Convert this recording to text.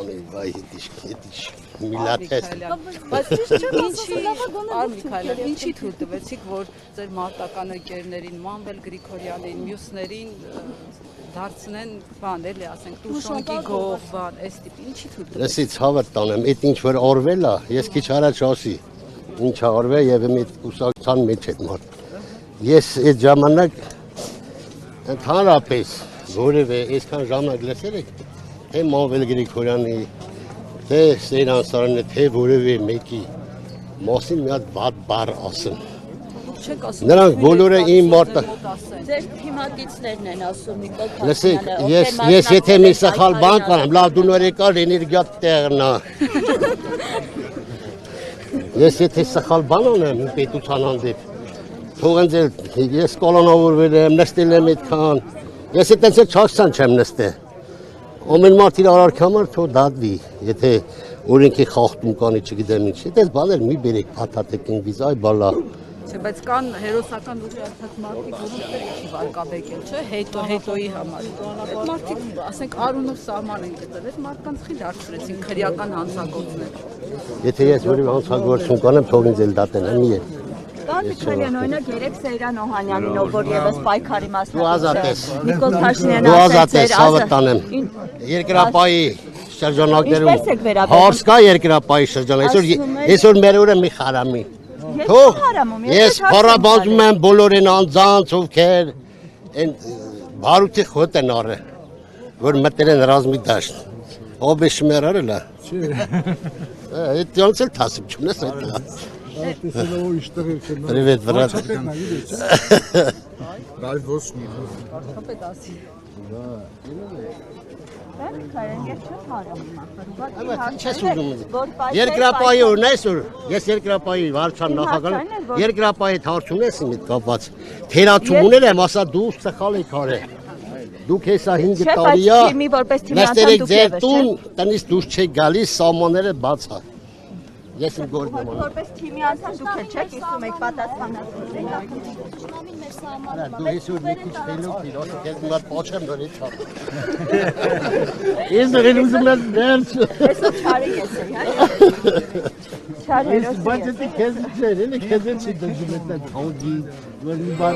Բանի վայ միլաթես։ Բայց ինչի թույլ տվեցիք, որ ձեր մարտական ընկերներին, Մանվել Գրիգորյանին, մյուսներին դարձնեն, բան էլի, ասենք, Տուշոնկի գող, բան, այս տիպի, ինչի թույլ տվեցիք։ Լսի ցավը տանեմ, այդ ինչ որ օրվել է, ես քիչ առաջ ասի, ինչ արվել եւ մի կուսակցության մեջ այդ մարդ։ Ես այդ ժամանակ ընդհանրապես որևէ այսքան ժամանակ լսել եք, թե Մանվել Գրիգորյանի, թե Սեյրան Սարյանի, թե որևէ մեկի մասին մի հատ բադ բառ ասեմ։ Նրանք բոլորը իմ մարտը։ Ձեր թիմակիցներն են ասում Նիկոլ Լսեք, ես եթե մի սխալ բան կանեմ, լավ դու նոր եկար էներգիա տեղն է։ Ես եթե սխալ բան անեմ պետության հանդեպ, թող ինձ ես կոլոնավորվել եմ, նստել եմ այդքան։ Ես այդպես չասցան չեմ նստել։ Ամեն մարդ իր արարքի համար թող դատվի, եթե օրենքի խախտում կանի, չգիտեմ ինչ։ Այդպես բաներ մի բերեք փաթաթեք ինձ, այ բալա։ Չէ, բայց կան հերոսական ուժի արդած մարդիկ, որոնք չի վարկաբեկել, չէ, հետոյի համար։ Այդ մարդիկ, ասենք, արունով սահման են գտել, այդ մարդկանց խի դարձրեցին քրեական հանցագործներ։ Եթե ես որևէ հանցագործություն կանեմ, թող ինձ էլ դատեն, մի է։ Կան Միքայելյան օրինակ երեք Սեյրան Օհանյանին, որ եւս պայքարի մասնակից է։ Նիկոլ Փաշինյանը ասաց է ցավը տանեմ։ Երկրապայի շրջանակներում հարց կա երկրապայի շրջանակ։ Այսօր մեր օրը մի խարամի։ Թող ես փառաբանվում եմ բոլորին անձանց, ովքեր այն բարութի խոտ են արել, որ մտել են ռազմի դաշտ։ Ով է շմեր արել է։ Այդ ոնց էլ թասիբ չունես այդ։ Привет, брат. Дай восьми. Երկրապայի օրն այսօր, ես երկրապայի վարչության նախագահ եմ, երկրապայի հարցում ես ինձ կապված, թերացում ունել եմ, ասա դու սխալ եք արել, դուք հեսա 5 տարի է, նստերեք ձեր տուն, տնից դուրս չեք գալիս, սահմանները բաց է։ Ես իմ գործն եմ անում։ Որպես թիմի անդամ դուք եք չեք իսում եք պատասխանատվություն։ Դու այսօր մի քիչ խելոք դիր, ասեք ես մի հատ պաչեմ նորից չափ։ Ես դեռ ուզում եմ դերց։ Այսօր չարի ես եմ, հա։ Չարի ես։ Բայց դե քեզ չէ, էլի քեզ չի դժվար այդ հողի, որ մի բան